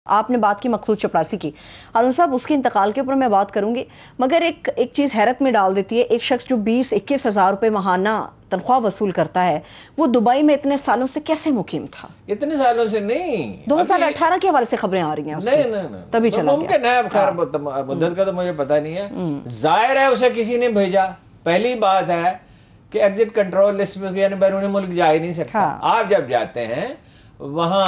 آپ نے بات کی مقصود چپراسی کی، ہارون صاحب اس کے انتقال کے اوپر میں بات کروں گی، مگر ایک چیز حیرت میں ڈال دیتی ہے، ایک شخص جو 20-21 ہزار روپے ماہانہ تنخواہ وصول کرتا ہے، وہ دبئی میں اتنے سالوں سے کیسے مقیم تھا؟ اتنے سالوں سے نہیں، 2018 کے حوالے سے خبریں آ رہی ہیں اس کی، نہیں تبھی چلا گیا ممکن ہے، خیر مدت کا تو مجھے پتہ نہیں ہے، ظاہر ہے اسے کسی نے بھیجا۔ پہلی بات ہے کہ ایگزٹ کنٹرول لسٹ میں یعنی بیرون ملک جا ہی نہیں سکتا۔ آپ جب جاتے ہیں وہاں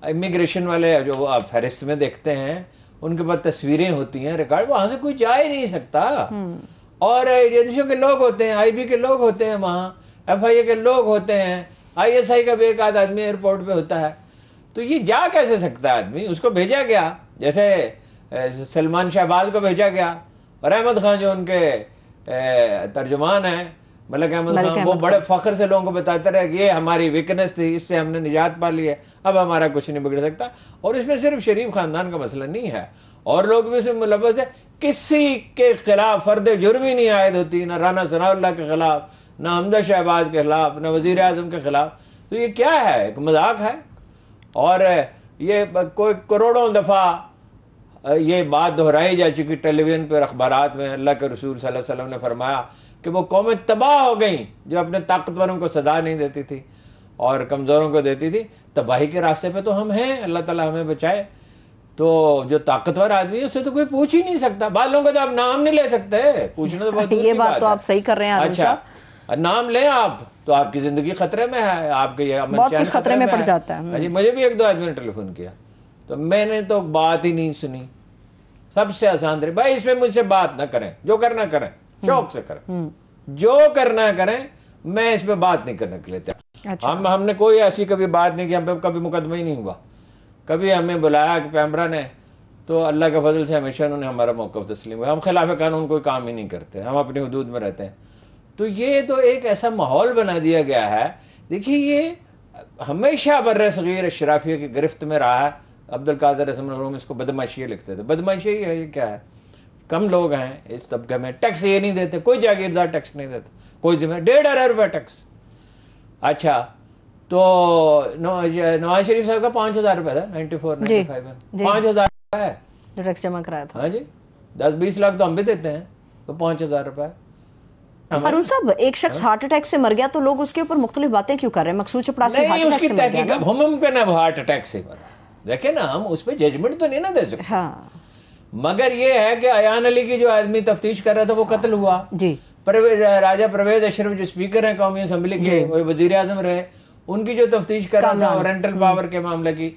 امیگریشن والے جو آپ فہرست میں دیکھتے ہیں ان کے بعد تصویریں ہوتی ہیں، ریکارڈ، وہاں سے کوئی جا ہی نہیں سکتا۔ اور ایجنسیوں کے لوگ ہوتے ہیں، آئی بی کے لوگ ہوتے ہیں، وہاں ایف آئی اے کے لوگ ہوتے ہیں، آئی ایس آئی کا بھی ایک آدھ آدمی ایئرپورٹ پہ ہوتا ہے، تو یہ جا کیسے سکتا ہے آدمی؟ اس کو بھیجا گیا، جیسے سلمان شہباز کو بھیجا گیا، اور احمد خان جو ان کے ترجمان ہیں، ملک احمد خان، وہ بڑے فخر سے لوگوں کو بتاتے رہے کہ یہ ہماری ویکنس تھی، اس سے ہم نے نجات پا لی ہے، اب ہمارا کچھ نہیں بگڑ سکتا۔ اور اس میں صرف شریف خاندان کا مسئلہ نہیں ہے، اور لوگ بھی اس میں ملوث ہیں۔ کسی کے خلاف فرد جرم ہی نہیں عائد ہوتی، نہ رانا ثناء اللہ کے خلاف، نہ حمزہ شہباز کے خلاف، نہ وزیر اعظم کے خلاف۔ تو یہ کیا ہے؟ ایک مذاق ہے۔ اور یہ کوئی کروڑوں دفعہ یہ بات دہرائی جا چکی ٹیلی ویژن پر، اخبارات میں، اللہ کے رسول صلی اللہ علیہ وسلم نے فرمایا کہ وہ قومیں تباہ ہو گئیں جو اپنے طاقتوروں کو صدا نہیں دیتی تھی اور کمزوروں کو دیتی تھی۔ تباہی کے راستے پہ تو ہم ہیں، اللہ تعالیٰ ہمیں بچائے۔ تو جو طاقتور آدمی ہے اس سے تو کوئی پوچھ ہی نہیں سکتا۔ بعض لوگوں کا تو آپ نام نہیں لے سکتے، پوچھنا تو بہت دور کی یہ بات تو آپ صحیح کر رہے ہیں ہارون صاحب۔ اچھا، نام لیں آپ تو آپ کی زندگی خطرے میں ہے، آپ کے یہ امن بہت چین کچھ خطرے میں پڑ جاتا ہے۔ جی مجھے بھی ایک دو آدمی نے ٹیلی فون کیا تو میں نے تو بات ہی نہیں سنی۔ سب سے آسان طریقہ، بھائی اس پہ مجھ سے بات نہ کریں، جو کرنا کریں، شوق سے کریں، جو کرنا کریں، میں اس پہ بات نہیں کرنے کے لیے تیار۔ ہم نے کوئی ایسی کبھی بات نہیں کی، ہم پہ کبھی مقدمہ ہی نہیں ہوا، کبھی ہمیں بلایا کہ پیمبرا نے، تو اللہ کے فضل سے ہمیشہ انہوں نے ہمارا موقف تسلیم ہوا۔ ہم خلاف قانون کوئی کام ہی نہیں کرتے، ہم اپنی حدود میں رہتے ہیں۔ تو یہ تو ایک ایسا ماحول بنا دیا گیا ہے۔ دیکھیے یہ ہمیشہ بر صغیر اشرافیہ کی گرفت میں رہا ہے۔ عبد القادر حسن مرحوم اس کو بدمعاشی لکھتے تھے۔ بدمعاشی ہے، یہ کیا ہے؟ کم لوگ ہیں اس طبقے میں، ٹیکس یہ نہیں دیتے، کوئی جاگیردار ٹیکس نہیں دیتا، کوئی ذمہ 1.5 روپے ٹیکس۔ اچھا تو نواز شریف صاحب کا 5,000 روپے تھا 94-95 میں، 5,000 روپے ہے جو ٹیکس جمع کرایا تھا۔ ہاں جی، 10-20 لاکھ تو ہم بھی دیتے ہیں، تو 5,000 روپے۔ ہارون صاحب ایک شخص ہارٹ اٹیک سے مر گیا تو لوگ اس کے اوپر مختلف باتیں کیوں کر رہے ہیں؟ مقصود چپراسی ہارٹ اٹیک سے مر گیا نا، ممکن ہے وہ ہارٹ اٹیک سے مرا، دیکھیں نا، ہم اس پہ ججمنٹ تو نہیں نہ دے سکتے۔ مگر یہ ہے کہ ایان علی کی جو آدمی تفتیش کر رہا تھا وہ قتل ہوا جی، راجہ پرویز اشرف جو اسپیکر ہیں قومی اسمبلی کے، وہ وزیر اعظم رہے، ان کی جو تفتیش کر رہا تھا اورینٹل پاور کے معاملے کی،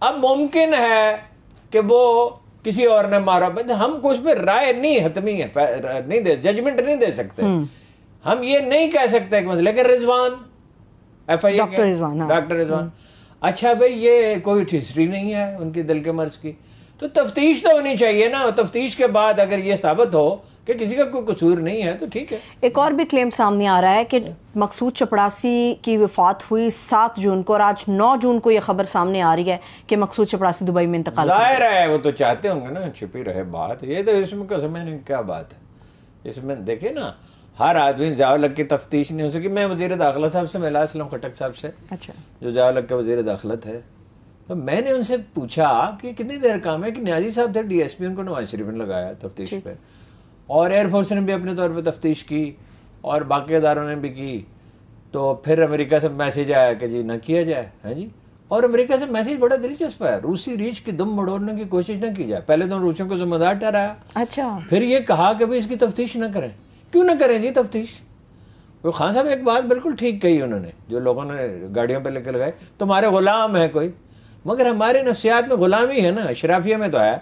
اب ممکن ہے کہ وہ کسی اور نے مارا، ہم کو اس پہ رائے نہیں حتمی ہے، نہیں دے، ججمنٹ نہیں دے سکتے۔ ہم یہ نہیں کہہ سکتے کہ لیکن رضوان ایف آئی اے کے ڈاکٹر رضوان، اچھا بھئی یہ کوئی ہسٹری نہیں ہے ان کی دل کے مرض کی، تو تفتیش تو ہونی چاہیے نا۔ تفتیش کے بعد اگر یہ ثابت ہو کہ کسی کا کوئی قصور نہیں ہے تو ٹھیک ہے۔ ایک اور بھی کلیم سامنے آ رہا ہے کہ مقصود چپراسی کی وفات ہوئی 7 جون کو، اور آج 9 جون کو یہ خبر سامنے آ رہی ہے کہ مقصود چپراسی دبئی میں انتقال کر گئے۔ ظاہر ہے وہ تو چاہتے ہوں گے نا چھپی رہے بات، یہ تو اس میں قسم نہیں، کیا بات ہے اس میں؟ دیکھیں نا، ہر آدمی ضیاء الحق کی تفتیش نہیں ہو سکی۔ میں وزیر داخلہ صاحب سے ملا، اسلم خٹک صاحب سے، جو ضیاء الحق کے وزیر داخلہ تھے، تو میں نے ان سے پوچھا کہ کتنی دیر کام ہے، کہ نیازی صاحب تھے ڈی ایس پی، ان کو نواز شریف نے لگایا تفتیش پہ، اور ایئر فورس نے بھی اپنے طور پہ تفتیش کی، اور باقی اداروں نے بھی کی۔ تو پھر امریکہ سے میسیج آیا کہ جی نہ کیا جائے، ہاں جی، اور امریکہ سے میسیج بڑا دلچسپ ہے، روسی ریچھ کی دم مڑوڑنے کی کوشش نہ کی جائے۔ پہلے تو روسیوں کو ذمہ دار ٹھہرایا، اچھا، پھر یہ کہا کہ بھائی اس کی تفتیش نہ کریں۔ کیوں نہ کریں جی تفتیش؟ خان صاحب ایک بات بالکل ٹھیک کہی انہوں نے، جو لوگوں نے گاڑیوں پہ لے کے لگائے، تمہارے غلام ہے کوئی، مگر ہمارے نفسیات میں غلامی ہے نا، اشرافیہ میں تو ہے،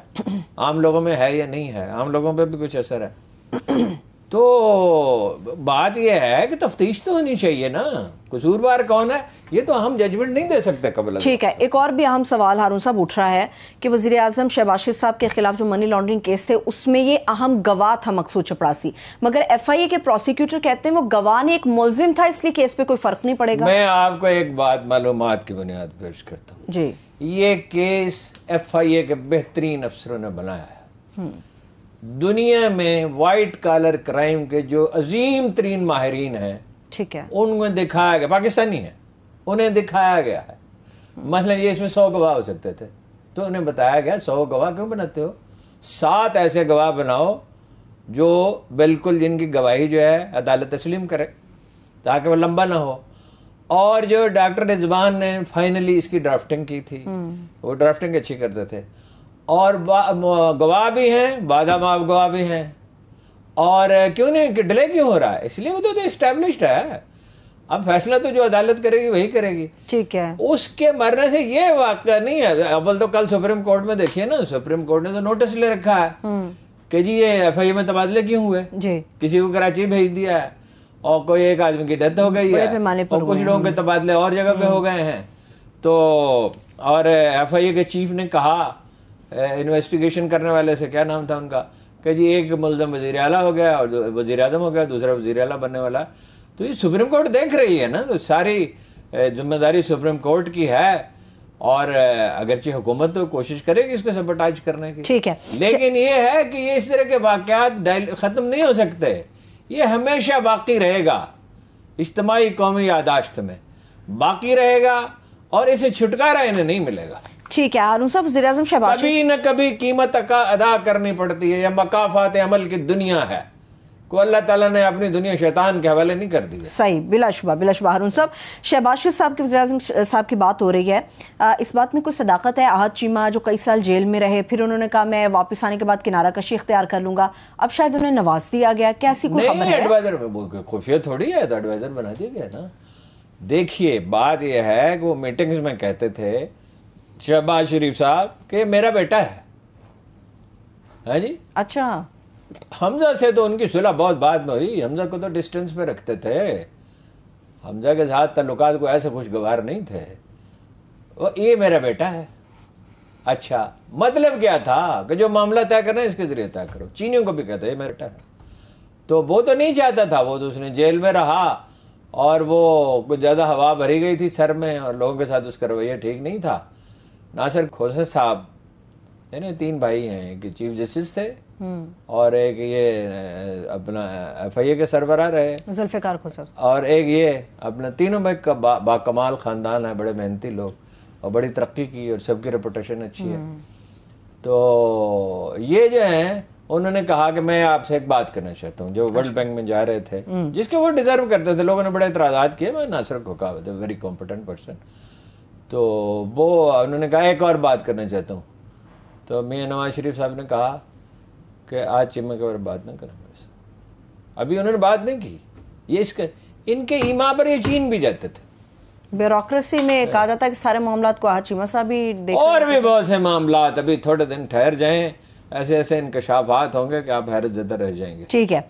عام لوگوں میں ہے یا نہیں ہے؟ عام لوگوں پہ بھی کچھ اثر ہے۔ تو بات یہ ہے کہ تفتیش تو ہونی چاہیے نا، قصوروار کون ہے یہ تو ہم ججمنٹ نہیں دے سکتے قبل۔ ٹھیک ہے، ایک اور بھی اہم سوال ہارون صاحب اٹھ رہا ہے کہ وزیر اعظم شہباز شریف صاحب کے خلاف جو منی لانڈرنگ کیس تھے اس میں یہ اہم گواہ تھا مقصود چپراسی، مگر ایف آئی اے کے پروسیکیوٹر کہتے ہیں وہ گواہ نے ایک ملزم تھا، اس لیے کیس پہ کوئی فرق نہیں پڑے گا۔ میں آپ کو ایک بات معلومات کی بنیاد پیش کرتا ہوں جی، یہ کیس ایف آئی اے کے بہترین افسروں نے بنایا ہے۔ دنیا میں وائٹ کالر کرائم کے جو عظیم ترین ماہرین ہیں، ٹھیک ہے، ان میں دکھایا گیا، پاکستانی ہیں، انہیں دکھایا گیا ہے۔ مثلا یہ اس میں 100 گواہ ہو سکتے تھے، تو انہیں بتایا گیا 100 گواہ کیوں بناتے ہو, 7 ایسے گواہ بناؤ جو بالکل جن کی گواہی جو ہے عدالت تسلیم کرے تاکہ وہ لمبا نہ ہو. اور جو ڈاکٹر رضوان نے فائنلی اس کی ڈرافٹنگ کی تھی, وہ ڈرافٹنگ اچھی کرتے تھے, اور گواہ بھی ہیں, بادہ ماف گواہ بھی ہیں. اور کیوں نہیں ڈیلے کیوں ہو رہا ہے؟ اس لیے وہ تو اسٹیبلشڈ ہے, اب فیصلہ تو جو عدالت کرے گی وہی کرے گی. ٹھیک ہے, اس کے مرنے سے یہ واقعہ نہیں ہے. اول تو کل سپریم کورٹ میں دیکھیے نا, سپریم کورٹ نے تو نوٹس لے رکھا ہے کہ جی یہ ایف آئی اے میں تبادلے کیوں ہوئے, کسی کو کراچی بھیج دیا ہے اور کوئی ایک آدمی کی ڈیتھ ہو گئی ہے اور کچھ لوگوں کے تبادلے اور جگہ پہ ہو گئے ہیں. تو اور ایف آئی اے کے چیف نے کہا انویسٹیگیشن کرنے والے سے, کیا نام تھا ان کا, کہ جی ایک ملزم وزیر اعلیٰ ہو گیا اور وزیر اعظم ہو گیا, دوسرا وزیر اعلیٰ بننے والا. تو یہ سپریم کورٹ دیکھ رہی ہے نا, تو ساری ذمہ داری سپریم کورٹ کی ہے. اور اگرچہ حکومت تو کوشش کرے گی اس کو سبوٹاج کرنے کی, ٹھیک ہے, لیکن یہ ہے کہ یہ اس طرح کے واقعات ختم نہیں ہو سکتے, یہ ہمیشہ باقی رہے گا, اجتماعی قومی یادداشت میں باقی رہے گا اور اسے چھٹکارا انہیں نہیں ملے گا. ٹھیک ہے ہارون صاحب, وزیر اعظم شہباز کبھی نہ کبھی قیمت ادا کرنی پڑتی ہے, یا مقافات عمل کی دنیا ہے, کو اللہ تعالیٰ نے اپنی دنیا شیطان کے حوالے نہیں کر دی. صحیح, بلا شبہ. ہارون صاحب, شہباز شریف صاحب کے وزیر اعظم صاحب کی بات ہو رہی ہے, اس بات میں کوئی صداقت ہے؟ احد چیمہ جو کئی سال جیل میں رہے, پھر انہوں نے کہا میں واپس آنے کے بعد کنارہ کشی اختیار کر لوں گا, اب شاید انہیں نواز دیا گیا, کیا ایسی کوئی خبر ہے؟ ایڈوائزر خفیہ تھوڑی ہے, تو ایڈوائزر بنا دیا گیا نا. دیکھیے بات یہ ہے کہ وہ میٹنگز میں کہتے تھے شہباز شریف صاحب کہ میرا بیٹا ہے. ہاں جی, اچھا, حمزہ سے تو ان کی صلح بہت بعد میں ہوئی, حمزہ کو تو ڈسٹنس پہ رکھتے تھے, حمزہ کے ساتھ تعلقات کو ایسے خوشگوار نہیں تھے. یہ میرا بیٹا ہے. اچھا, مطلب کیا تھا کہ جو معاملہ طے کرنا ہے اس کے ذریعے طے کرو. چینیوں کو بھی کہتے ہیں یہ میرا بیٹا ہے. تو وہ تو نہیں چاہتا تھا, وہ تو اس نے جیل میں رہا اور وہ کچھ زیادہ ہوا بھری گئی تھی سر میں, اور لوگوں کے ساتھ اس کا رویہ ٹھیک نہیں تھا. ناصر کھوسہ صاحب, یعنی 3 بھائی ہیں, ایک چیف جسٹس تھے اور ایک یہ اپنا ایف آئی اے کے سربراہ رہے ذوالفقار کھوسہ, اور ایک یہ اپنا, تینوں میں باکمال خاندان ہے, بڑے محنتی لوگ, اور بڑی ترقی کی اور سب کی ریپوٹیشن اچھی ہے. تو یہ جو ہیں انہوں نے کہا کہ میں آپ سے ایک بات کرنا چاہتا ہوں, جو ورلڈ بینک میں جا رہے تھے جس کے وہ ڈیزرو کرتے تھے, لوگوں نے بڑے اعتراضات کیے, میں ناصر کو کہا ویری کمپیٹنٹ پرسن, تو وہ انہوں نے کہا ایک اور بات کرنا چاہتا ہوں. تو میاں نواز شریف صاحب نے کہا کہ آج چیمہ کے بارے بات نہ کریں میرے سے. ابھی انہوں نے بات نہیں کی, یہ اس کے ان کے ایما پر یہ چین بھی جاتے تھے. بیوروکریسی میں کہا جاتا ہے کہ سارے معاملات کو احد چیمہ صاحب بھی دیکھ, اور بھی بہت سے معاملات, ابھی تھوڑے دن ٹھہر جائیں, ایسے ایسے انکشافات ہوں گے کہ آپ حیرت زدہ رہ جائیں گے. ٹھیک ہے.